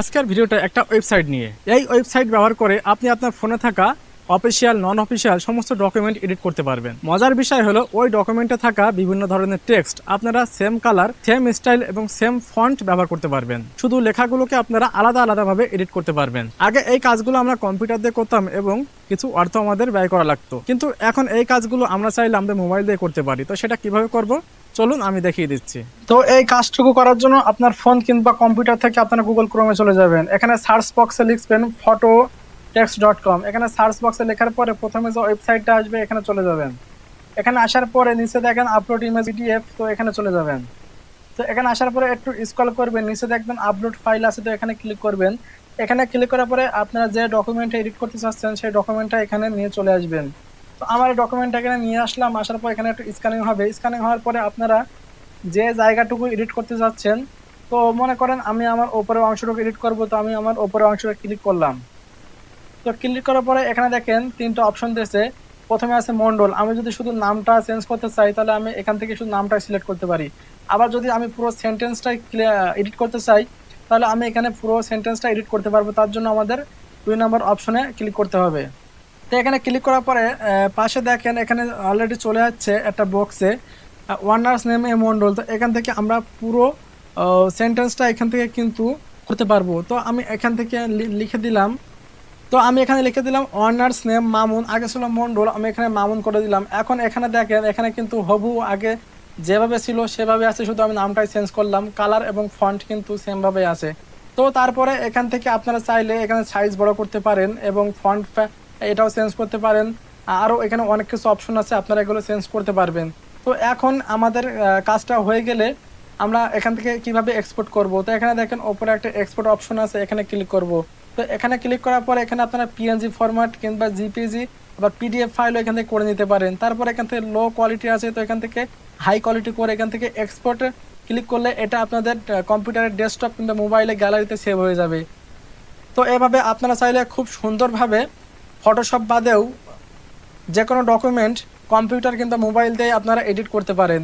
আজকের ভিডিওটা একটা ওয়েবসাইট নিয়ে। এই ওয়েবসাইট ব্যবহার করে আপনি আপনার ফোনে থাকা অফিসিয়াল নন অফিসিয়াল সমস্ত ডকুমেন্ট এডিট করতে পারবেন। মজার বিষয় হলো ওই ডকুমেন্টে থাকা বিভিন্ন ধরনের টেক্সট আপনারা সেম কালার, সেম স্টাইল এবং সেম ফন্ট ব্যবহার করতে পারবেন। শুধু লেখাগুলোকে আপনারা আলাদা আলাদাভাবে এডিট করতে পারবেন। আগে এই কাজগুলো আমরা কম্পিউটার দিয়ে করতাম এবং কিছু অর্থ আমাদের ব্যয় করা লাগতো, কিন্তু এখন এই কাজগুলো আমরা চাইলে আমাদের মোবাইল দিয়ে করতে পারি। তো সেটা কিভাবে করব চলুন আমি দেখিয়ে দিচ্ছি। তো এই কাজটুকু করার জন্য আপনার ফোন কিংবা কম্পিউটার থেকে আপনারা গুগল ক্রোমে চলে যাবেন। এখানে সার্চ বক্সে লিখবেন phototext.com। এখানে সার্চ বক্সে লেখার পরে প্রথমে যে ওয়েবসাইটটা আসবে এখানে চলে যাবেন। এখানে আসার পরে নিচে দেখেন আপলোড ইমেজ পিডিএফ, তো এখানে চলে যাবেন। তো এখানে আসার পরে একটু স্ক্রল করবেন, নিচে দেখবেন আপলোড ফাইল আছে, তো এখানে ক্লিক করবেন। এখানে ক্লিক করার পরে আপনারা যে ডকুমেন্টটা এডিট করতে চাচ্ছেন সেই ডকুমেন্টটা এখানে নিয়ে চলে আসবেন। তো আমার এই ডকুমেন্টটা এখানে নিয়ে আসলাম। আসার পর এখানে একটু স্ক্যানিং হবে। স্ক্যানিং হওয়ার পরে আপনারা যে জায়গাটুকু এডিট করতে যাচ্ছেন, তো মনে করেন আমি আমার উপরের অংশটুকু এডিট করব, তো আমি আমার উপরের অংশটা ক্লিক করলাম। তো ক্লিক করার পরে এখানে দেখেন তিনটা অপশন দিয়েছে। প্রথমে আছে মন্ডল। আমি যদি শুধু নামটা চেঞ্জ করতে চাই তাহলে আমি এখান থেকে শুধু নামটা সিলেক্ট করতে পারি। আবার যদি আমি পুরো সেন্টেন্সটাই এডিট করতে চাই তাহলে আমি এখানে পুরো সেন্টেন্সটা এডিট করতে পারবো। তার জন্য আমাদের 2 নম্বর অপশনে ক্লিক করতে হবে। তো এখানে ক্লিক করার পরে পাশে দেখেন এখানে অলরেডি চলে যাচ্ছে একটা বক্সে ওয়ানার্স নেম এ মন্ডল। তো এখান থেকে আমরা পুরো সেন্টেন্সটা এখান থেকে কিন্তু করতে পারবো। তো আমি এখান থেকে লিখে দিলাম। তো আমি এখানে লিখে দিলাম অনার্স নেম মামুন, আগে ছিল মন্ডল, আমি এখানে মামুন করে দিলাম। এখন এখানে দেখেন এখানে কিন্তু হবু আগে যেভাবে ছিল সেভাবে আছে, শুধু আমি নামটাই চেঞ্জ করলাম। কালার এবং ফন্ট কিন্তু সেমভাবে আছে। তো তারপরে এখান থেকে আপনারা চাইলে এখানে সাইজ বড় করতে পারেন এবং ফন্ট এটাও চেঞ্জ করতে পারেন। আরও এখানে অনেক কিছু অপশন আছে, আপনারা এগুলো চেঞ্জ করতে পারবেন। তো এখন আমাদের কাজটা হয়ে গেলে আমরা এখান থেকে কিভাবে এক্সপোর্ট করব, তো এখানে দেখেন ওপরে একটা এক্সপোর্ট অপশন আছে, এখানে ক্লিক করব। তো এখানে ক্লিক করার পর এখানে আপনারা পিএনজি ফরম্যাট কিংবা জিপিজি বা পিডিএফ ফাইলও এখান থেকে করে নিতে পারেন। তারপর এখান থেকে লো কোয়ালিটি আছে, তো এখান থেকে হাই কোয়ালিটি করে এখান থেকে এক্সপোর্টে ক্লিক করলে এটা আপনাদের কম্পিউটারের ডেস্কটপ কিংবা মোবাইলে গ্যালারিতে সেভ হয়ে যাবে। তো এভাবে আপনারা চাইলে খুব সুন্দরভাবে ফটোশপ বাদেও যে কোনো ডকুমেন্ট কম্পিউটার কিংবা মোবাইল দিয়ে আপনারা এডিট করতে পারেন।